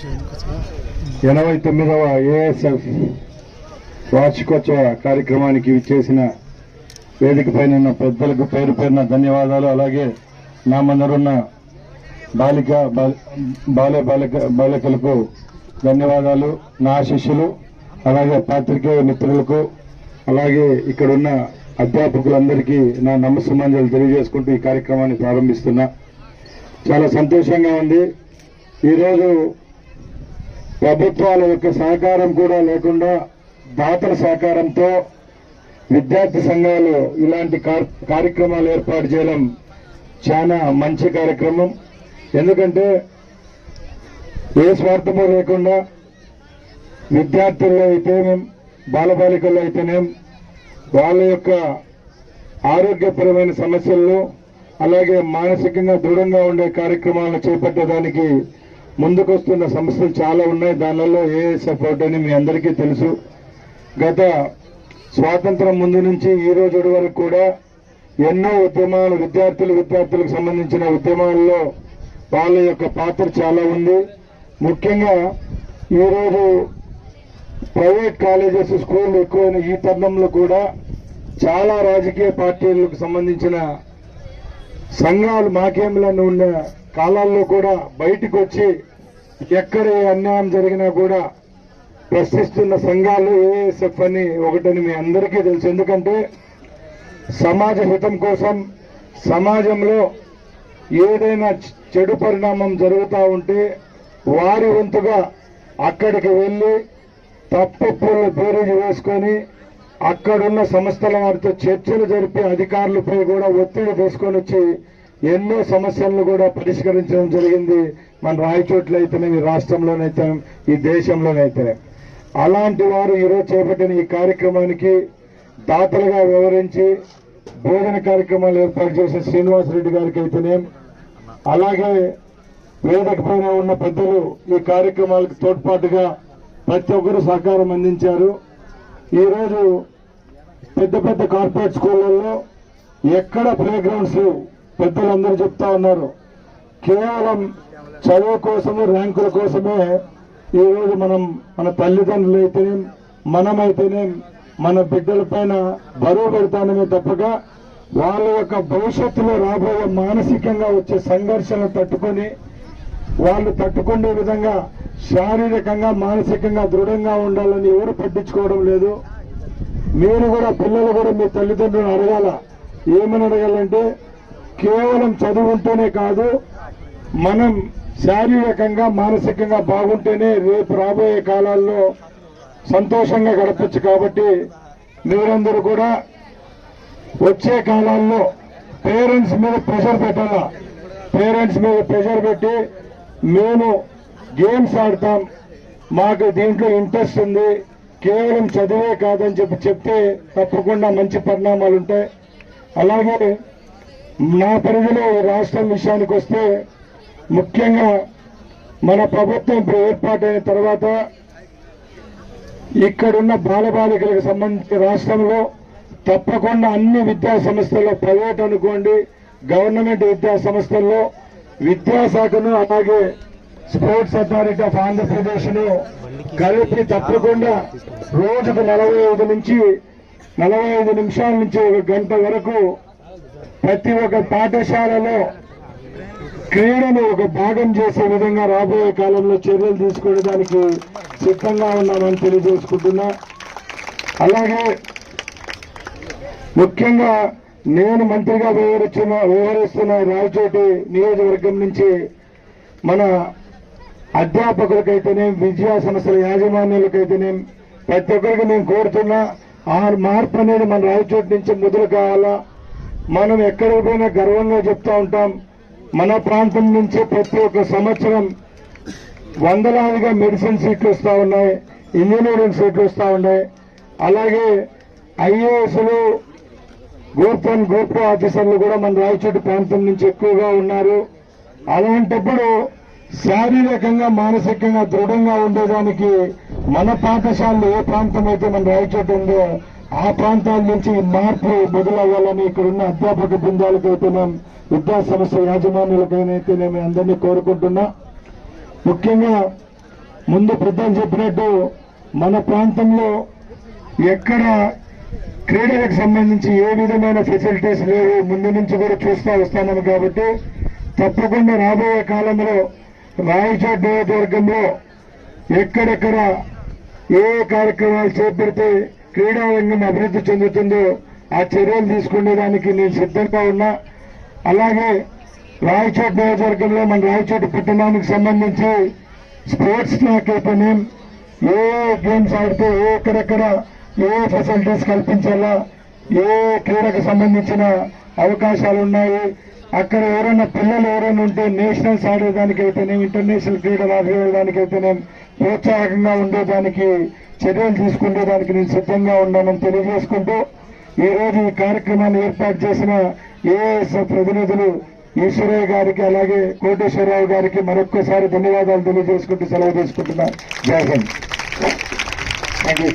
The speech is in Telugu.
89వ ఏఎస్ఎఫ్ వార్షికోత్సవ కార్యక్రమానికి విచ్చేసిన వేదిక పైన ఉన్న పెద్దలకు పేరు పేరున ధన్యవాదాలు. అలాగే నా ముందరున్న బాలికలకు ధన్యవాదాలు, నా శిష్యులు, అలాగే పాత్రికేయ మిత్రులకు, అలాగే ఇక్కడున్న అధ్యాపకులందరికీ నా నమస్సుమాంజలు తెలియజేసుకుంటూ ఈ కార్యక్రమాన్ని ప్రారంభిస్తున్నా. చాలా సంతోషంగా ఉంది. ఈరోజు ప్రభుత్వాల యొక్క సహకారం కూడా లేకుండా దాతల సహకారంతో విద్యార్థి సంఘాలు ఇలాంటి కార్యక్రమాలు ఏర్పాటు చేయడం చాలా మంచి కార్యక్రమం. ఎందుకంటే ఏ స్వార్థము లేకుండా విద్యార్థుల్లో అయితేనేం బాలబాలికల్లో అయితేనేం వాళ్ళ యొక్క ఆరోగ్యపరమైన సమస్యలను అలాగే మానసికంగా దృఢంగా ఉండే కార్యక్రమాలను చేపట్టడానికి ముందుకొస్తున్న సంస్థలు చాలా ఉన్నాయి. దానిలో ఏఎస్ఎఫ్ అని మీ అందరికీ తెలుసు. గత స్వాతంత్రం ముందు నుంచి ఈ రోజు వరకు కూడా ఎన్నో ఉద్యమాలు విద్యార్థులకు సంబంధించిన ఉద్యమాల్లో వాళ్ళ యొక్క పాత్ర చాలా ఉంది. ముఖ్యంగా ఈరోజు ప్రైవేట్ కాలేజెస్ స్కూళ్లు ఎక్కువైన ఈ తరుణంలో కూడా చాలా రాజకీయ పార్టీలకు సంబంధించిన సంఘాలు మాకేములను ఉన్న కాలాల్లో కూడా బయటకు వచ్చి ఎక్కడ ఏ అన్యాయం జరిగినా కూడా ప్రశ్నిస్తున్న సంఘాలు ఏఎస్ఎఫ్ అని ఒకటని మీ అందరికీ తెలుసు. ఎందుకంటే సమాజ హితం కోసం సమాజంలో ఏదైనా చెడు పరిణామం జరుగుతూ ఉంటే వారి వంతుగా అక్కడికి వెళ్లి తప్పులు బేరీజు వేసుకొని అక్కడున్న సంస్థల వారితో చర్చలు జరిపి అధికారులపై కూడా ఒత్తిడి తీసుకొని వచ్చి ఎన్నో సమస్యలను కూడా పరిష్కరించడం జరిగింది. మన రాయచోట్ల అయితేనే, ఈ రాష్ట్రంలోనైతే, ఈ దేశంలోనైతేనే. అలాంటి వారు ఈరోజు చేపట్టిన ఈ కార్యక్రమానికి దాతలుగా వివరించి భోజన కార్యక్రమాలు ఏర్పాటు చేసిన శ్రీనివాసరెడ్డి గారికి అయితేనే, అలాగే వేదిక పైన ఉన్న పెద్దలు ఈ కార్యక్రమాలకు తోడ్పాటుగా ప్రతి ఒక్కరు సహకారం అందించారు. ఈరోజు పెద్ద పెద్ద కార్పొరేట్ స్కూళ్లలో ఎక్కడ ప్లే గ్రౌండ్స్ పెద్దలందరూ చెప్తా ఉన్నారు. కేవలం చదువు కోసము, ర్యాంకుల కోసమే ఈరోజు మన తల్లిదండ్రులు అయితేనే, మనమైతేనే మన బిడ్డల పైన బరువు పెడతానమే తప్పక వాళ్ళ యొక్క భవిష్యత్తులో రాబోయే మానసికంగా వచ్చే సంఘర్షణలు తట్టుకొని వాళ్ళు తట్టుకునే విధంగా శారీరకంగా మానసికంగా దృఢంగా ఉండాలని ఎవరు పట్టించుకోవడం లేదు. మీరు కూడా పిల్లలు కూడా మీ తల్లిదండ్రులను అడగాల. ఏమని అడగాలంటే కేవలం చదువు ఉంటేనే కాదు, మనం శారీరకంగా మానసికంగా బాగుంటేనే రేపు రాబోయే కాలాల్లో సంతోషంగా గడపచ్చు. కాబట్టి మీరందరూ కూడా వచ్చే కాలాల్లో పేరెంట్స్ మీద ప్రెషర్ పెట్టాలా. పేరెంట్స్ మీద ప్రెషర్ పెట్టి మేము గేమ్స్ ఆడతాం, మాకు దీంట్లో ఇంట్రెస్ట్ ఉంది, కేవలం చదివే కాదని చెప్తే తప్పకుండా మంచి పరిణామాలు ఉంటాయి. అలాగే నా పరిధిలో రాష్ట్రం విషయానికి వస్తే ముఖ్యంగా మన ప్రభుత్వం ఇప్పుడు ఏర్పాటైన తర్వాత ఇక్కడున్న బాలబాలికలకు సంబంధించి రాష్ట్రంలో తప్పకుండా అన్ని విద్యా సంస్థల్లో, ప్రైవేట్ అనుకోండి, గవర్నమెంట్ విద్యా సంస్థల్లో విద్యాశాఖను అలాగే స్పోర్ట్స్ అథారిటీ ఆఫ్ ఆంధ్రప్రదేశ్ ను కలిపి తప్పకుండా రోజుకు 45 నిమిషాల నుంచి 1 గంట వరకు ప్రతి ఒక్క పాఠశాలలో క్రీడను ఒక భాగం చేసే విధంగా రాబోయే కాలంలో చర్యలు తీసుకోవడానికి సిద్ధంగా ఉన్నామని తెలియజేసుకుంటున్నా. అలాగే ముఖ్యంగా నేను మంత్రిగా వ్యవహరిస్తున్న రాయచోటి నియోజకవర్గం నుంచి మన అధ్యాపకులకైతేనే, విద్యా సంస్థల యాజమాన్యులకైతేనే ప్రతి ఒక్కరికి మేము కోరుతున్నా ఆ మార్పు అనేది మన రాయచోటి నుంచి మొదలు కావాలా. మనం ఎక్కడికి పోయినా గర్వంగా చెప్తా ఉంటాం, మన ప్రాంతం నుంచి ప్రతి ఒక్క సంవత్సరం వందలాదిగా మెడిసిన్ సీట్లు వస్తూ ఉన్నాయి, ఇంజనీరింగ్ సీట్లు వస్తూ ఉన్నాయి. అలాగే ఐఏఎస్లు, గ్రూప్ 1, గ్రూప్ 2 ఆఫీసర్లు కూడా మన రాయచోటి ప్రాంతం నుంచి ఎక్కువగా ఉన్నారు. అలాంటప్పుడు శారీరకంగా మానసికంగా దృఢంగా ఉండేదానికి మన పాఠశాలలు ఏ ప్రాంతం అయితే మన రాయచోటి ఉందో ఆ ప్రాంతాల నుంచి మార్పు మొదలవ్వాలని ఇక్కడున్న అధ్యాపక బృందాలకైతేనే, విద్యా సంస్థ యాజమాన్యులకైతేనే అందరినీ కోరుకుంటున్నా. ముఖ్యంగా ముందు పెద్దలు చెప్పినట్టు మన ప్రాంతంలో ఎక్కడ క్రీడలకు సంబంధించి ఏ విధమైన ఫెసిలిటీస్ లేవు, ముందు నుంచి కూడా చూస్తూ వస్తున్నాము. కాబట్టి తప్పకుండా రాబోయే కాలంలో రాయచోటి నియోజకవర్గంలో ఎక్కడెక్కడ ఏ కార్యక్రమాలు చేపడితే క్రీడారంగం అభివృద్ధి చెందుతుందో ఆ చర్యలు తీసుకునేదానికి నేను సిద్ధంగా ఉన్నా. అలాగే రాయచోటి నియోజకవర్గంలో మన రాయచోటి పట్టణానికి సంబంధించి స్పోర్ట్స్ నాకైతేనే ఏ గేమ్స్ ఆడితే ఎక్కడెక్కడ ఏ ఫెసిలిటీస్ కల్పించాలా, ఏ క్రీడకు సంబంధించిన అవకాశాలు ఉన్నాయి, అక్కడ పిల్లలు ఎవరైనా ఉంటే నేషనల్స్ ఆడేదానికైతేనే ఇంటర్నేషనల్ క్రీడలు ఆడేదానికైతేనే ప్రోత్సాహకంగా ఉండేదానికి చర్యలు తీసుకునేదానికి నేను సిద్ధంగా ఉన్నానని తెలియజేసుకుంటూ ఈ రోజు ఈ కార్యక్రమాన్ని ఏర్పాటు చేసిన ఏఎస్ఎఫ్ ప్రతినిధులు ఈశ్వరయ్య గారికి అలాగే కోటేశ్వరరావు గారికి మరొక్కసారి ధన్యవాదాలు తెలియజేసుకుంటూ సెలవు తీసుకుంటున్నా. జై హింద్. Thank you.